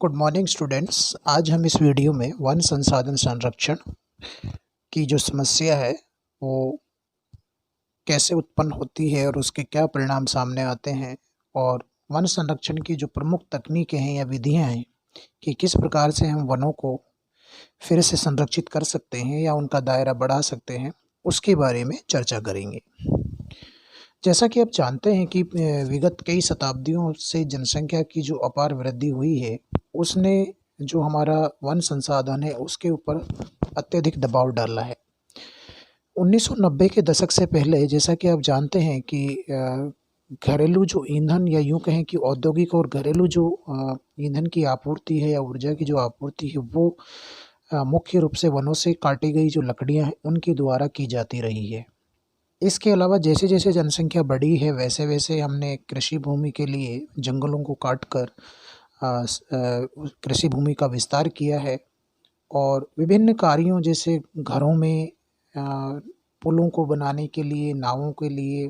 Good morning students. आज हम इस वीडियो में वन संसाधन संरक्षण की जो समस्या है वो कैसे उत्पन्न होती है और उसके क्या परिणाम सामने आते हैं, और वन संरक्षण की जो प्रमुख तकनीकें हैं या विधियां हैं कि किस प्रकार से हम वनों को फिर से संरक्षित कर सकते हैं या उनका दायरा बढ़ा सकते हैं, उसके बारे में चर्चा करेंगे। जैसा कि आप जानते हैं कि विगत कई शताब्दियों से जनसंख्या की जो अपार वृद्धि हुई है, उसने जो हमारा वन संसाधन है उसके ऊपर अत्यधिक दबाव डाला है। 1990 के दशक से पहले जैसा कि आप जानते हैं कि घरेलू जो ईंधन या यूँ कहें कि औद्योगिक और घरेलू जो ईंधन की आपूर्ति है या ऊर्जा की जो आपूर्ति है वो मुख्य रूप से वनों से काटी गई जो लकड़ियाँ हैं उनके द्वारा की जाती रही है। इसके अलावा जैसे-जैसे जनसंख्या बढ़ी है वैसे-वैसे हमने कृषि भूमि के लिए जंगलों को काटकर कृषि भूमि का विस्तार किया है, और विभिन्न कार्यों जैसे घरों में पुलों को बनाने के लिए, नावों के लिए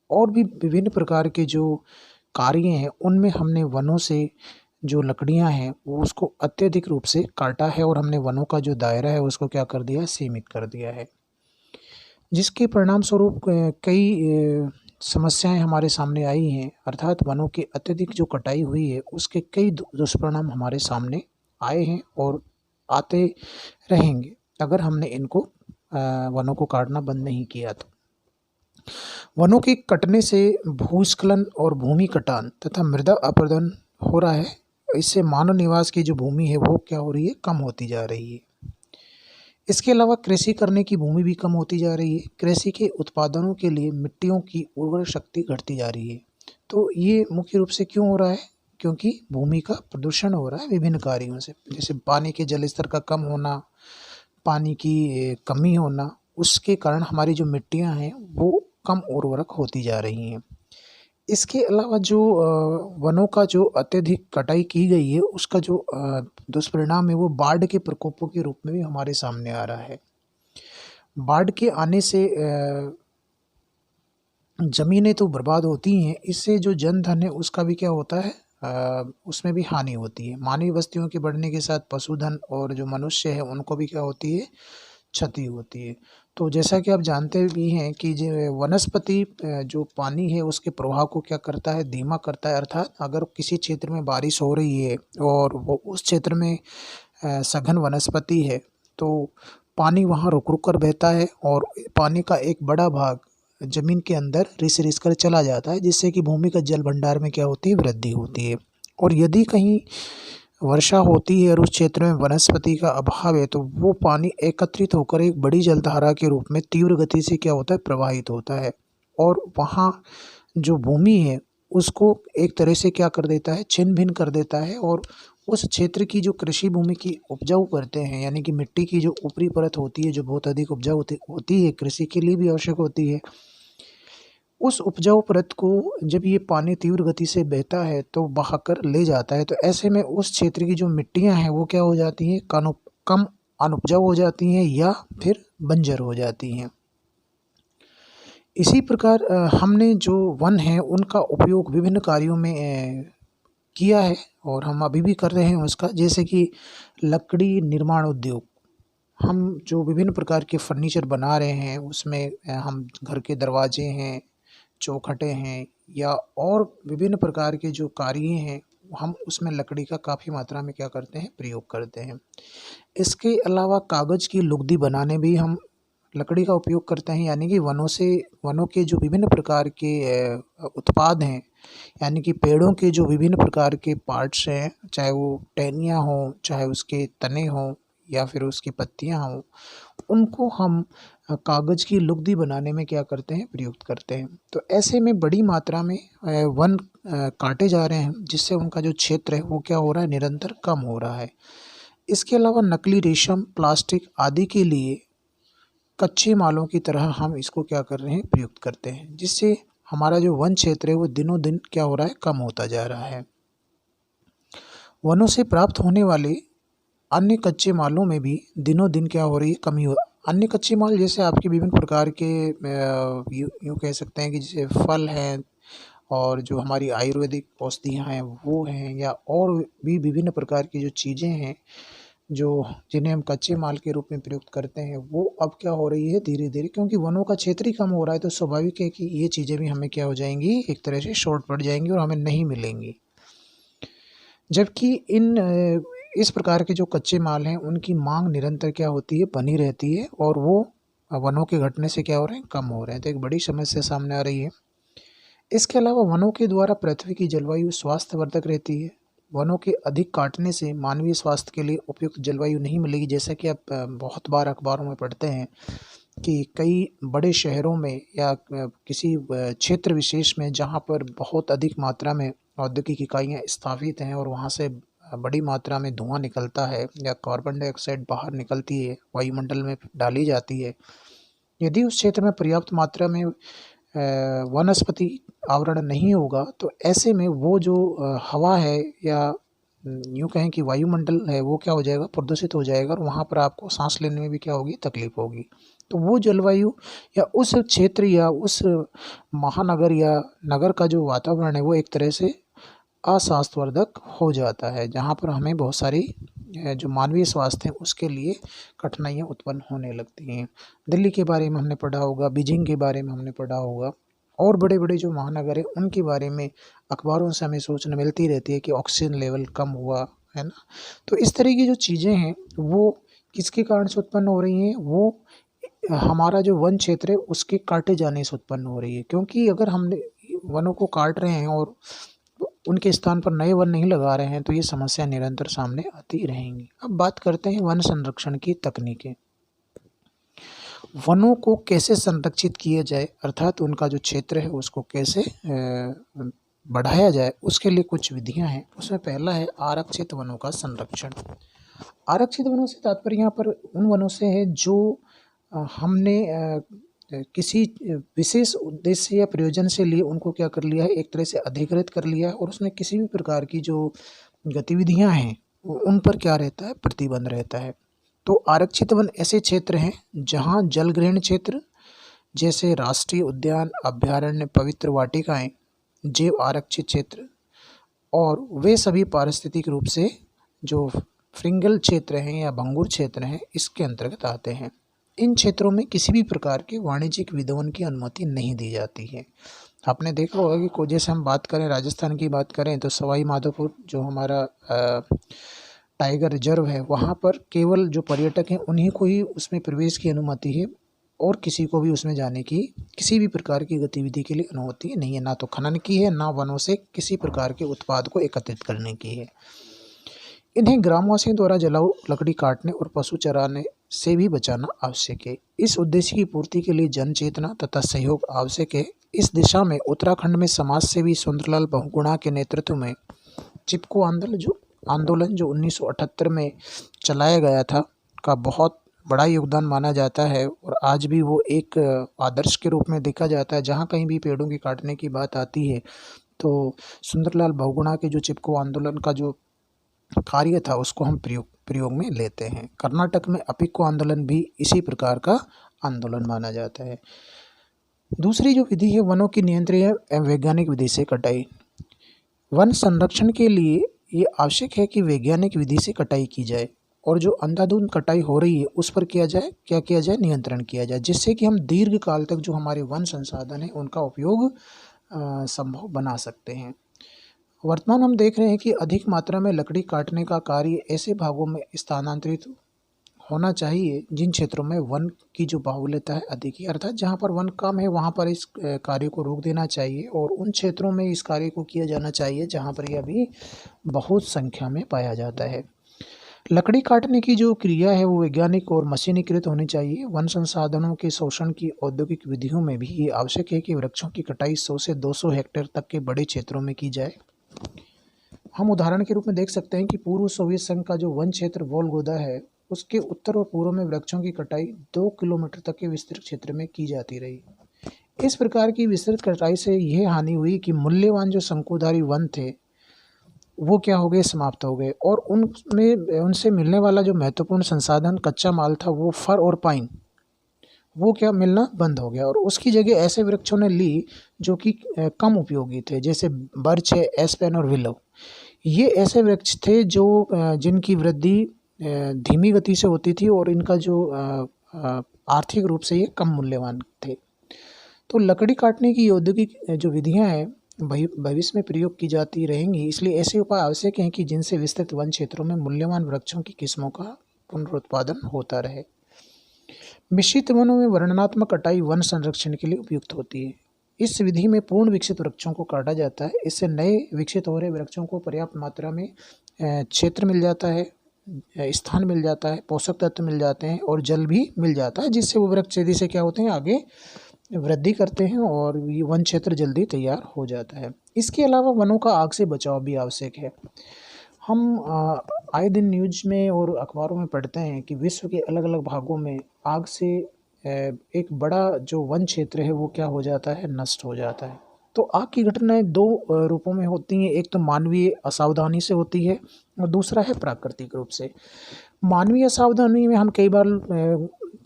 और भी विभिन्न प्रकार के जो कार्य हैं उनमें हमने वनों से जो लकड़ियाँ हैं वो उसको अत्यधिक रूप से काटा है, और हमने वनों का जो दायरा है उसको क्या कर दिया, सीमित कर दिया है। जिसके परिणाम स्वरूप कई समस्याएँ हमारे सामने आई हैं, अर्थात वनों की अत्यधिक जो कटाई हुई है उसके कई दुष्परिणाम हमारे सामने आए हैं और आते रहेंगे अगर हमने इनको वनों को काटना बंद नहीं किया तो। वनों के कटने से भूस्खलन और भूमि कटान तथा मृदा अपरदन हो रहा है। इससे मानव निवास की जो भूमि है वो क्या हो रही है, कम होती जा रही है। इसके अलावा कृषि करने की भूमि भी कम होती जा रही है। कृषि के उत्पादनों के लिए मिट्टियों की उर्वरक शक्ति घटती जा रही है। तो ये मुख्य रूप से क्यों हो रहा है? क्योंकि भूमि का प्रदूषण हो रहा है विभिन्न कार्यों से, जैसे पानी के जल स्तर का कम होना, पानी की कमी होना, उसके कारण हमारी जो मिट्टियाँ हैं वो कम उर्वरक होती जा रही हैं। इसके अलावा जो वनों का जो अत्यधिक कटाई की गई है उसका जो दुष्परिणाम है वो बाढ़ के प्रकोपों के रूप में भी हमारे सामने आ रहा है। बाढ़ के आने से ज़मीनें तो बर्बाद होती हैं, इससे जो जनधन है उसका भी क्या होता है, उसमें भी हानि होती है। मानवीय बस्तियों के बढ़ने के साथ पशुधन और जो मनुष्य है उनको भी क्या होती है, क्षति होती है। तो जैसा कि आप जानते भी हैं कि जो वनस्पति जो पानी है उसके प्रवाह को क्या करता है, धीमा करता है। अर्थात अगर किसी क्षेत्र में बारिश हो रही है और वो उस क्षेत्र में सघन वनस्पति है तो पानी वहाँ रुक-रुक कर बहता है और पानी का एक बड़ा भाग ज़मीन के अंदर रिस-रिस कर चला जाता है, जिससे कि भूमि का जल भंडार में क्या होती है, वृद्धि होती है। और यदि कहीं वर्षा होती है और उस क्षेत्र में वनस्पति का अभाव है तो वो पानी एकत्रित होकर एक बड़ी जलधारा के रूप में तीव्र गति से क्या होता है, प्रवाहित होता है, और वहाँ जो भूमि है उसको एक तरह से क्या कर देता है, छिन्न-भिन्न कर देता है। और उस क्षेत्र की जो कृषि भूमि की उपजाऊ परतें हैं, यानी कि मिट्टी की जो ऊपरी परत होती है जो बहुत अधिक उपजाऊ होती है, कृषि के लिए भी आवश्यक होती है, उस उपजाऊ परत को जब ये पानी तीव्र गति से बहता है तो बहाकर ले जाता है। तो ऐसे में उस क्षेत्र की जो मिट्टियाँ हैं वो क्या हो जाती हैं, कम अनुपजाऊ हो जाती हैं या फिर बंजर हो जाती हैं। इसी प्रकार हमने जो वन है उनका उपयोग विभिन्न कार्यों में किया है और हम अभी भी कर रहे हैं उसका, जैसे कि लकड़ी निर्माण उद्योग। हम जो विभिन्न प्रकार के फर्नीचर बना रहे हैं उसमें हम घर के दरवाजे हैं, चौखटें हैं या और विभिन्न प्रकार के जो कार्य हैं हम उसमें लकड़ी का काफ़ी मात्रा में क्या करते हैं, प्रयोग करते हैं। इसके अलावा कागज़ की लुगदी बनाने भी हम लकड़ी का उपयोग करते हैं, यानी कि वनों के जो विभिन्न प्रकार के उत्पाद हैं, यानी कि पेड़ों के जो विभिन्न प्रकार के पार्ट्स हैं, चाहे वो टहनियाँ हों, चाहे उसके तने हों या फिर उसकी पत्तियाँ हों, उनको हम कागज़ की लुगदी बनाने में क्या करते हैं, प्रयुक्त करते हैं। तो ऐसे में बड़ी मात्रा में वन काटे जा रहे हैं, जिससे उनका जो क्षेत्र है वो क्या हो रहा है, निरंतर कम हो रहा है। इसके अलावा नकली रेशम, प्लास्टिक आदि के लिए कच्चे मालों की तरह हम इसको क्या कर रहे हैं, प्रयुक्त करते हैं, जिससे हमारा जो वन क्षेत्र है वो दिनों-दिन क्या हो रहा है, कम होता जा रहा है। वनों से प्राप्त होने वाले अन्य कच्चे मालों में भी दिनों-दिन क्या हो रही है, कमी हो। अन्य कच्चे माल जैसे आपके विभिन्न प्रकार के यूँ कह सकते हैं कि जैसे फल हैं और जो हमारी आयुर्वेदिक औषधियाँ हैं वो हैं, या और भी विभिन्न प्रकार की जो चीज़ें हैं, जो जिन्हें हम कच्चे माल के रूप में प्रयुक्त करते हैं, वो अब क्या हो रही है धीरे-धीरे, क्योंकि वनों का क्षेत्र ही कम हो रहा है, तो स्वाभाविक है कि ये चीज़ें भी हमें क्या हो जाएँगी, एक तरह से शॉर्ट पड़ जाएँगी और हमें नहीं मिलेंगी। जबकि इस प्रकार के जो कच्चे माल हैं, उनकी माँग निरंतर क्या होती है, बनी रहती है, और वो वनों के घटने से क्या हो रहे हैं, कम हो रहे हैं। तो एक बड़ी समस्या सामने आ रही है। इसके अलावा वनों के द्वारा पृथ्वी की जलवायु स्वास्थ्यवर्धक रहती है। वनों के अधिक काटने से मानवीय स्वास्थ्य के लिए उपयुक्त जलवायु नहीं मिलेगी। जैसा कि आप बहुत बार अखबारों में पढ़ते हैं कि कई बड़े शहरों में या किसी क्षेत्र विशेष में, जहाँ पर बहुत अधिक मात्रा में औद्योगिक इकाइयाँ स्थापित हैं और वहाँ से बड़ी मात्रा में धुआँ निकलता है या कार्बन डाइऑक्साइड बाहर निकलती है, वायुमंडल में डाली जाती है। यदि उस क्षेत्र में पर्याप्त मात्रा में वनस्पति आवरण नहीं होगा, तो ऐसे में वो जो हवा है, या यूँ कहें कि वायुमंडल है, वो क्या हो जाएगा, प्रदूषित हो जाएगा, और वहाँ पर आपको साँस लेने में भी क्या होगी, तकलीफ होगी। तो वो जलवायु या उस क्षेत्र या उस महानगर या नगर का जो वातावरण है, वो एक तरह से अस्वास्थ्यवर्धक हो जाता है, जहाँ पर हमें बहुत सारी जो मानवीय स्वास्थ्य है उसके लिए कठिनाइयाँ उत्पन्न होने लगती हैं। दिल्ली के बारे में हमने पढ़ा होगा, बीजिंग के बारे में हमने पढ़ा होगा, और बड़े-बड़े जो महानगर हैं उनके बारे में अखबारों से हमें सूचना मिलती रहती है कि ऑक्सीजन लेवल कम हुआ, है ना? तो इस तरह की जो चीज़ें हैं वो किसके कारण से उत्पन्न हो रही हैं? वो हमारा जो वन क्षेत्र है उसके काटे जाने से उत्पन्न हो रही है, क्योंकि अगर हमने वनों को काट रहे हैं और उनके स्थान पर नए वन नहीं लगा रहे हैं, तो ये समस्या निरंतर सामने आती रहेंगी। अब बात करते हैं वन संरक्षण की तकनीकें। वनों को कैसे संरक्षित किया जाए, अर्थात उनका जो क्षेत्र है उसको कैसे बढ़ाया जाए, उसके लिए कुछ विधियां हैं। उसमें पहला है आरक्षित वनों का संरक्षण। आरक्षित वनों से तात्पर्य यहाँ पर उन वनों से है जो हमने किसी विशेष उद्देश्य या प्रयोजन से लिए उनको क्या कर लिया है, एक तरह से अधिकृत कर लिया है, और उसमें किसी भी प्रकार की जो गतिविधियां हैं उन पर क्या रहता है, प्रतिबंध रहता है। तो आरक्षित वन ऐसे क्षेत्र हैं जहां जलग्रहण क्षेत्र जैसे राष्ट्रीय उद्यान, अभयारण्य, पवित्र वाटिकाएं, जैव आरक्षित क्षेत्र, और वे सभी पारिस्थितिक रूप से जो फ्रिंगल क्षेत्र हैं या भंगुर क्षेत्र हैं, इसके अंतर्गत आते हैं। इन क्षेत्रों में किसी भी प्रकार के वाणिज्यिक विदोन की अनुमति नहीं दी जाती है। आपने देखा होगा कि जैसे हम बात करें, राजस्थान की बात करें, तो सवाई माधोपुर जो हमारा टाइगर रिजर्व है, वहाँ पर केवल जो पर्यटक हैं उन्हीं को ही उसमें प्रवेश की अनुमति है, और किसी को भी उसमें जाने की, किसी भी प्रकार की गतिविधि के लिए अनुमति नहीं है। ना तो खनन की है, ना वनों से किसी प्रकार के उत्पाद को एकत्रित करने की है। इन्हें ग्रामवासियों द्वारा जलाऊ लकड़ी काटने और पशु चराने से भी बचाना आवश्यक है। इस उद्देश्य की पूर्ति के लिए जन चेतना तथा सहयोग आवश्यक है। इस दिशा में उत्तराखंड में समाज सेवी सुंदरलाल बहुगुणा के नेतृत्व में चिपको आंदोलन जो 1978 में चलाया गया था, का बहुत बड़ा योगदान माना जाता है, और आज भी वो एक आदर्श के रूप में देखा जाता है। जहाँ कहीं भी पेड़ों की काटने की बात आती है, तो सुंदरलाल बहुगुणा के जो चिपको आंदोलन का जो कार्य था उसको हम प्रयोग में लेते हैं। कर्नाटक में अपिको आंदोलन भी इसी प्रकार का आंदोलन माना जाता है। दूसरी जो विधि है वनों की नियंत्रित एवं वैज्ञानिक विधि से कटाई। वन संरक्षण के लिए ये आवश्यक है कि वैज्ञानिक विधि से कटाई की जाए, और जो अंधाधुंध कटाई हो रही है उस पर क्या किया जाए, नियंत्रण किया जाए, जिससे कि हम दीर्घ काल तक जो हमारे वन संसाधन है उनका उपयोग संभव बना सकते हैं। वर्तमान हम देख रहे हैं कि अधिक मात्रा में लकड़ी काटने का कार्य ऐसे भागों में स्थानांतरित होना चाहिए जिन क्षेत्रों में वन की जो बाहुल्यता है अधिक है, अर्थात जहाँ पर वन कम है वहाँ पर इस कार्य को रोक देना चाहिए, और उन क्षेत्रों में इस कार्य को किया जाना चाहिए जहाँ पर यह अभी बहुत संख्या में पाया जाता है। लकड़ी काटने की जो क्रिया है वो वैज्ञानिक और मशीनीकृत होनी चाहिए। वन संसाधनों के शोषण की औद्योगिक विधियों में भी ये आवश्यक है कि वृक्षों की कटाई 100 से 200 हेक्टेयर तक के बड़े क्षेत्रों में की जाए। हम उदाहरण के रूप में देख सकते हैं कि पूर्व सोवियत संघ का जो वन क्षेत्र वोल्गोदा है, उसके उत्तर और पूर्व में वृक्षों की कटाई 2 किलोमीटर तक के विस्तृत क्षेत्र में की जाती रही। इस प्रकार की विस्तृत कटाई से यह हानि हुई कि मूल्यवान जो शंकुधारी वन थे वो क्या हो गए, समाप्त हो गए, और उनसे मिलने वाला जो महत्वपूर्ण संसाधन कच्चा माल था वो फर और पाइन वो क्या मिलना बंद हो गया और उसकी जगह ऐसे वृक्षों ने ली जो कि कम उपयोगी थे, जैसे बर्च है, एस्पेन और विलो। ये ऐसे वृक्ष थे जो जिनकी वृद्धि धीमी गति से होती थी और इनका जो आर्थिक रूप से ये कम मूल्यवान थे। तो लकड़ी काटने की औद्योगिक जो विधियां हैं भविष्य में प्रयोग की जाती रहेंगी, इसलिए ऐसे उपाय आवश्यक हैं कि जिनसे विस्तृत वन क्षेत्रों में मूल्यवान वृक्षों की किस्मों का पुनरुत्पादन होता रहे। मिश्रित वनों में वर्णनात्मक कटाई वन संरक्षण के लिए उपयुक्त होती है। इस विधि में पूर्ण विकसित वृक्षों को काटा जाता है। इससे नए विकसित हो रहे वृक्षों को पर्याप्त मात्रा में क्षेत्र मिल जाता है, स्थान मिल जाता है, पोषक तत्व मिल जाते हैं और जल भी मिल जाता है, जिससे वो वृक्ष तेजी से क्या होते हैं, आगे वृद्धि करते हैं और ये वन क्षेत्र जल्दी तैयार हो जाता है। इसके अलावा वनों का आग से बचाव भी आवश्यक है। हम आए दिन न्यूज में और अखबारों में पढ़ते हैं कि विश्व के अलग अलग भागों में आग से एक बड़ा जो वन क्षेत्र है वो क्या हो जाता है, नष्ट हो जाता है। तो आग की घटनाएं दो रूपों में होती हैं, एक तो मानवीय असावधानी से होती है और दूसरा है प्राकृतिक रूप से। मानवीय असावधानी में हम कई बार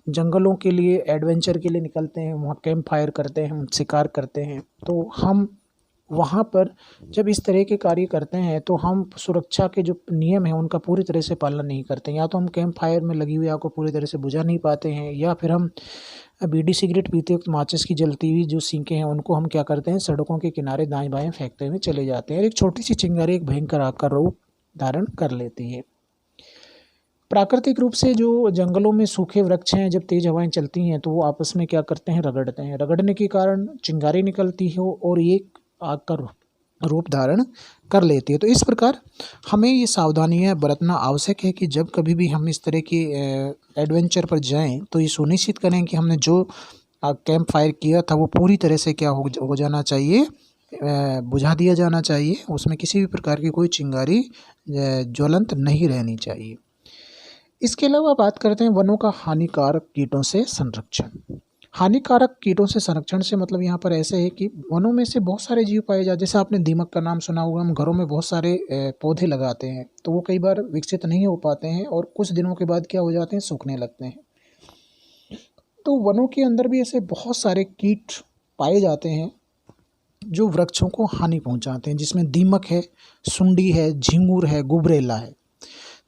जंगलों के लिए एडवेंचर के लिए निकलते हैं, वहाँ कैंप फायर करते हैं, शिकार करते हैं। तो हम वहाँ पर जब इस तरह के कार्य करते हैं तो हम सुरक्षा के जो नियम हैं उनका पूरी तरह से पालन नहीं करते हैं। या तो हम कैंप फायर में लगी हुई आग को पूरी तरह से बुझा नहीं पाते हैं, या फिर हम बीड़ी सिगरेट पीते वक्त माचिस की जलती हुई जो सीखें हैं उनको हम क्या करते हैं, सड़कों के किनारे दाएं बाएं फेंकते हुए चले जाते हैं। एक छोटी सी चिंगारी एक भयंकर आग का रूप धारण कर लेती है। प्राकृतिक रूप से जो जंगलों में सूखे वृक्ष हैं, जब तेज हवाएं चलती हैं तो वो आपस में क्या करते हैं, रगड़ते हैं। रगड़ने के कारण चिंगारी निकलती है और ये आग का रूप धारण कर लेती है। तो इस प्रकार हमें ये सावधानियां बरतना आवश्यक है कि जब कभी भी हम इस तरह की एडवेंचर पर जाएं तो ये सुनिश्चित करें कि हमने जो कैंप फायर किया था वो पूरी तरह से क्या हो जाना चाहिए, बुझा दिया जाना चाहिए। उसमें किसी भी प्रकार की कोई चिंगारी ज्वलंत नहीं रहनी चाहिए। इसके अलावा बात करते हैं वनों का हानिकारक कीटों से संरक्षण। हानिकारक कीटों से संरक्षण से मतलब यहाँ पर ऐसे है कि वनों में से बहुत सारे जीव पाए जाते हैं। जैसे आपने दीमक का नाम सुना होगा। हम घरों में बहुत सारे पौधे लगाते हैं तो वो कई बार विकसित नहीं हो पाते हैं और कुछ दिनों के बाद क्या हो जाते हैं, सूखने लगते हैं। तो वनों के अंदर भी ऐसे बहुत सारे कीट पाए जाते हैं जो वृक्षों को हानि पहुँचाते हैं, जिसमें दीमक है, सुंडी है, झिंगुर है, गुबरेला है।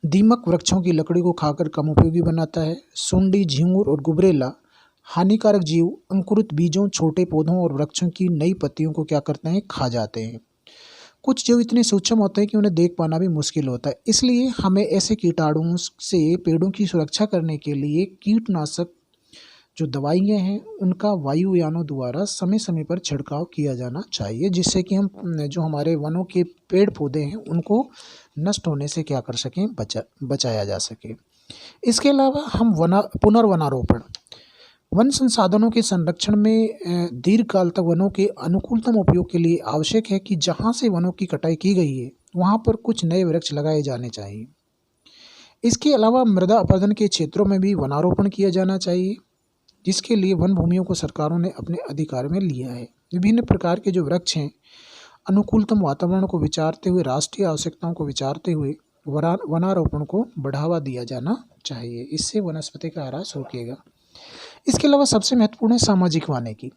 दीमक वृक्षों की लकड़ी को खाकर कम उपयोगी बनाता है। सुंडी, झिंगुर और गुबरेला हानिकारक जीव अंकुरित बीजों, छोटे पौधों और वृक्षों की नई पत्तियों को क्या करते हैं, खा जाते हैं। कुछ जीव इतने सूक्ष्म होते हैं कि उन्हें देख पाना भी मुश्किल होता है। इसलिए हमें ऐसे कीटाणुओं से पेड़ों की सुरक्षा करने के लिए कीटनाशक जो दवाइयाँ हैं उनका वायुयानों द्वारा समय समय पर छिड़काव किया जाना चाहिए, जिससे कि हम जो हमारे वनों के पेड़ पौधे हैं उनको नष्ट होने से क्या कर सकें, बचाया जा सके। इसके अलावा हम पुनर्वनारोपण, वन संसाधनों के संरक्षण में दीर्घकाल तक वनों के अनुकूलतम उपयोग के लिए आवश्यक है कि जहाँ से वनों की कटाई की गई है वहाँ पर कुछ नए वृक्ष लगाए जाने चाहिए। इसके अलावा मृदा अपरदन के क्षेत्रों में भी वनारोपण किया जाना चाहिए, जिसके लिए वन भूमियों को सरकारों ने अपने अधिकार में लिया है। विभिन्न प्रकार के जो वृक्ष हैं अनुकूलतम वातावरण को विचारते हुए, राष्ट्रीय आवश्यकताओं को विचारते हुए वनारोपण को बढ़ावा दिया जाना चाहिए। इससे वनस्पति का ह्रास रोकेगा। इसके अलावा सबसे महत्वपूर्ण है सामाजिक वानिकी।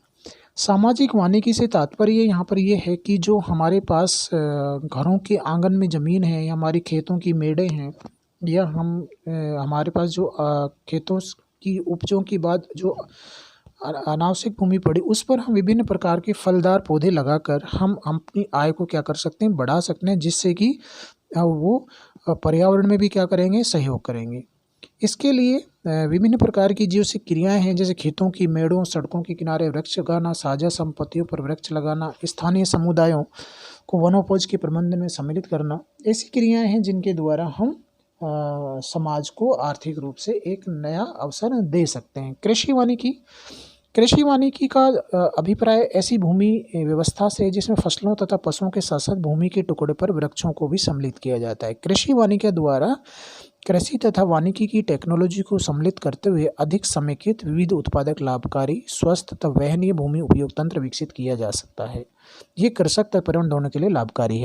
सामाजिक वानिकी से तात्पर्य यहाँ पर ये है कि जो हमारे पास घरों के आंगन में ज़मीन है या हमारी खेतों की मेड़ें हैं या हमारे पास जो खेतों की उपजों के बाद जो अनावश्यक भूमि पड़ी उस पर हम विभिन्न प्रकार के फलदार पौधे लगाकर हम अपनी आय को क्या कर सकते हैं, बढ़ा सकते हैं, जिससे कि वो पर्यावरण में भी क्या करेंगे, सहयोग करेंगे। इसके लिए विभिन्न प्रकार की जो सी क्रियाएं हैं, जैसे खेतों की मेड़ों, सड़कों के किनारे वृक्ष लगाना, साझा संपत्तियों पर वृक्ष लगाना, स्थानीय समुदायों को वनोपज के प्रबंधन में सम्मिलित करना, ऐसी क्रियाएं हैं जिनके द्वारा हम समाज को आर्थिक रूप से एक नया अवसर दे सकते हैं। कृषि वानिकी का अभिप्राय ऐसी भूमि व्यवस्था से जिसमें फसलों तथा पशुओं के साथ साथ भूमि के टुकड़े पर वृक्षों को भी सम्मिलित किया जाता है। कृषि वानिकी द्वारा कृषि तथा वानिकी की टेक्नोलॉजी को सम्मिलित करते हुए अधिक समेकित, विविध, उत्पादक, लाभकारी, स्वस्थ तथा वहनीय भूमि उपयोग तंत्र विकसित किया जा सकता है। ये कृषक तथा पर्यावरण दोनों के लिए लाभकारी है।